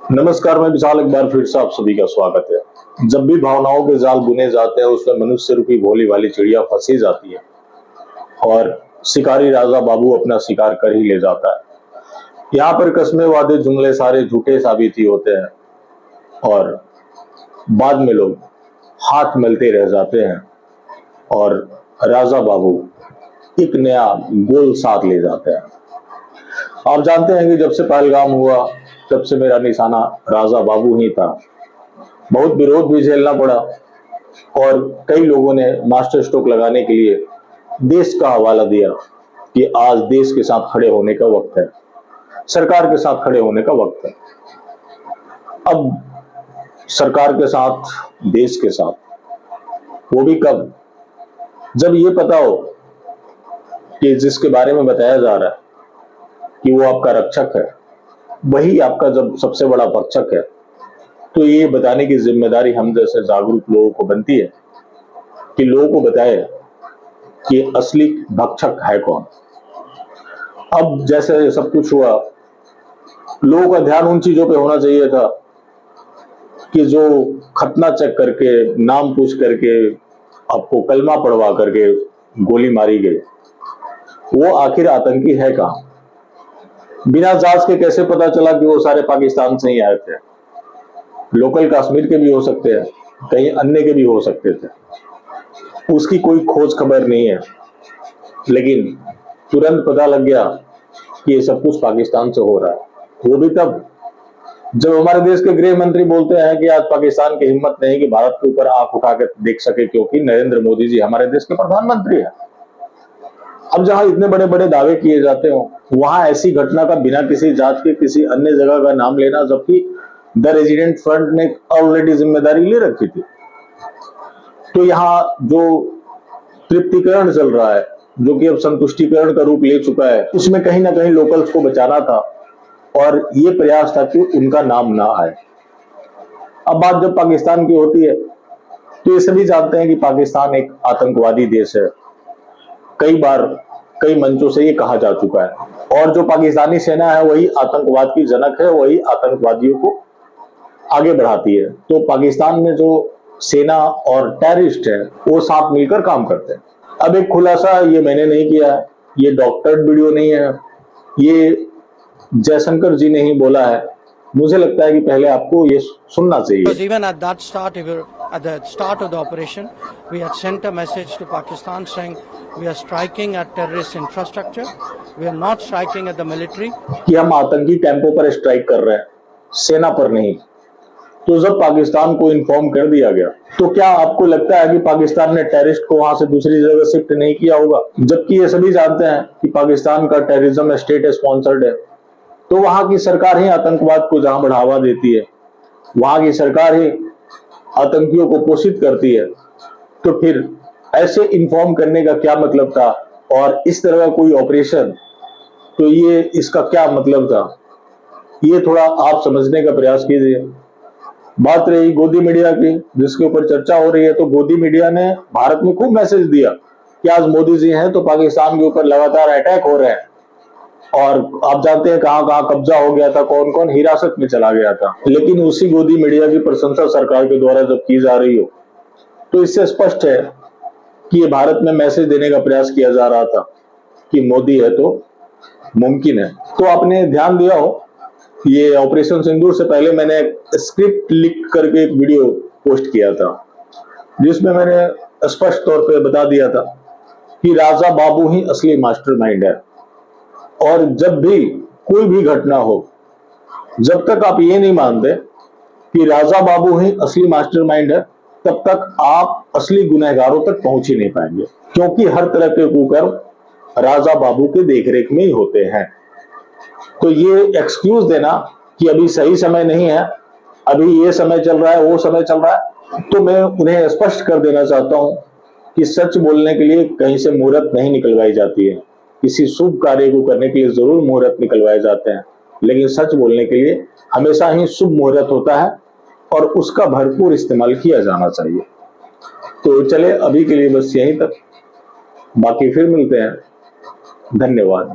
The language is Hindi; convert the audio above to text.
नमस्कार, मैं विशाल, एक बार फिर से आप सभी का स्वागत है। जब भी भावनाओं के जाल बुने जाते हैं, उसमें मनुष्य रूपी भोली भाली चिड़िया फंसी जाती है और शिकारी राजा बाबू अपना शिकार कर ही ले जाता है। यहाँ पर कस्मे वादे जुमले सारे झूठे साबित ही होते हैं और बाद में लोग हाथ मिलते रह जाते हैं और राजा बाबू एक नया गोल साथ ले जाते हैं। आप जानते हैं कि जब से पहलगाम हुआ तब से मेरा निशाना राजा बाबू ही था। बहुत विरोध भी झेलना पड़ा और कई लोगों ने मास्टर स्ट्रोक लगाने के लिए देश का हवाला दिया कि आज देश के साथ खड़े होने का वक्त है, सरकार के साथ खड़े होने का वक्त है। अब सरकार के साथ, देश के साथ, वो भी कब? जब ये पता हो कि जिसके बारे में बताया जा रहा है कि वो आपका रक्षक है, वही आपका जब सबसे बड़ा भक्षक है, तो ये बताने की जिम्मेदारी हम जैसे जागरूक लोगों को बनती है कि लोगों को बताए कि असली भक्षक है कौन। अब जैसे सब कुछ हुआ, लोगों का ध्यान उन चीजों पे होना चाहिए था कि जो खतना चेक करके, नाम पूछ करके, आपको कलमा पढ़वा करके गोली मारी गई, वो आखिर आतंकी है कहां? बिना जांच के कैसे पता चला कि वो सारे पाकिस्तान से ही आए थे? लोकल कश्मीर के भी हो सकते हैं, कहीं अन्य के भी हो सकते थे, उसकी कोई खोज खबर नहीं है। लेकिन तुरंत पता लग गया कि ये सब कुछ पाकिस्तान से हो रहा है। वो भी तब जब हमारे देश के गृह मंत्री बोलते हैं कि आज पाकिस्तान की हिम्मत नहीं कि भारत के ऊपर आंख उठा के देख सके, क्योंकि नरेंद्र मोदी जी हमारे देश के प्रधानमंत्री हैं। अब जहां इतने बड़े बड़े दावे किए जाते हो, वहां ऐसी घटना का बिना किसी जांच के किसी अन्य जगह का नाम लेना, जबकि द रेजिडेंट फ्रंट ने ऑलरेडी जिम्मेदारी ले रखी थी। तो यहाँ जो तृप्तिकरण चल रहा है, जो कि अब संतुष्टिकरण का रूप ले चुका है, उसमें कहीं ना कहीं लोकल्स को बचाना था और ये प्रयास था कि उनका नाम ना आए। अब बात जब पाकिस्तान की होती है तो ये सभी जानते हैं कि पाकिस्तान एक आतंकवादी देश है। कई बार कई मंचों से ये कहा जा चुका है और जो पाकिस्तानी सेना है वही आतंकवाद की जनक है, वही आतंकवादियों को आगे बढ़ाती है। तो पाकिस्तान में जो सेना और टेररिस्ट है वो साथ मिलकर काम करते हैं। अब एक खुलासा ये मैंने नहीं किया है, ये डॉक्टर्ड वीडियो नहीं है, ये जयशंकर जी ने ही बोला है। मुझे लगता है कि पहले आपको ये सुनना चाहिए। Because even at that start, at the start of the operation, we had sent a message to Pakistan saying we are striking at terrorist infrastructure. We are not striking at the military. कि हम आतंकी कैंपों पर स्ट्राइक कर रहे हैं, सेना पर नहीं। तो जब पाकिस्तान को इन्फॉर्म कर दिया गया, तो क्या आपको लगता है कि पाकिस्तान ने टेररिस्ट को वहां से दूसरी जगह शिफ्ट नहीं किया होगा? जबकि ये सभी जानते हैं कि पाकिस्तान का टेररिज्म स्टेट स्पॉन्सर्ड है। तो वहां की सरकार ही आतंकवाद को जहां बढ़ावा देती है, वहां की सरकार ही आतंकियों को पोषित करती है, तो फिर ऐसे इन्फॉर्म करने का क्या मतलब था? और इस तरह का कोई ऑपरेशन, तो ये इसका क्या मतलब था? ये थोड़ा आप समझने का प्रयास कीजिए। बात रही गोदी मीडिया की, जिसके ऊपर चर्चा हो रही है, तो गोदी मीडिया ने भारत में खूब मैसेज दिया कि आज मोदी जी हैं तो पाकिस्तान के ऊपर लगातार अटैक हो रहे हैं। और आप जानते हैं कहां कहां कब्जा हो गया था, कौन कौन हिरासत में चला गया था। लेकिन उसी गोदी मीडिया की प्रशंसा सरकार के द्वारा जब की जा रही हो, तो इससे स्पष्ट है कि ये भारत में मैसेज देने का प्रयास किया जा रहा था कि मोदी है तो मुमकिन है। तो आपने ध्यान दिया हो, ये ऑपरेशन सिंदूर से पहले मैंने स्क्रिप्ट लिख करके एक वीडियो पोस्ट किया था, जिसमें मैंने स्पष्ट तौर पे बता दिया था कि राजा बाबू ही असली मास्टरमाइंड है। और जब भी कोई भी घटना हो, जब तक आप ये नहीं मानते कि राजा बाबू ही असली मास्टरमाइंड है, तब तक आप असली गुनहगारों तक पहुंच ही नहीं पाएंगे, क्योंकि हर तरह के कुकर्म राजा बाबू के देखरेख में ही होते हैं। तो ये एक्सक्यूज देना कि अभी सही समय नहीं है, अभी ये समय चल रहा है, वो समय चल रहा है, तो मैं उन्हें स्पष्ट कर देना चाहता हूं कि सच बोलने के लिए कहीं से मुहूर्त नहीं निकलवाई जाती है। किसी शुभ कार्य को करने के लिए जरूर मुहूर्त निकलवाए जाते हैं, लेकिन सच बोलने के लिए हमेशा ही शुभ मुहूर्त होता है और उसका भरपूर इस्तेमाल किया जाना चाहिए। तो चले अभी के लिए बस यहीं तक, बाकी फिर मिलते हैं। धन्यवाद।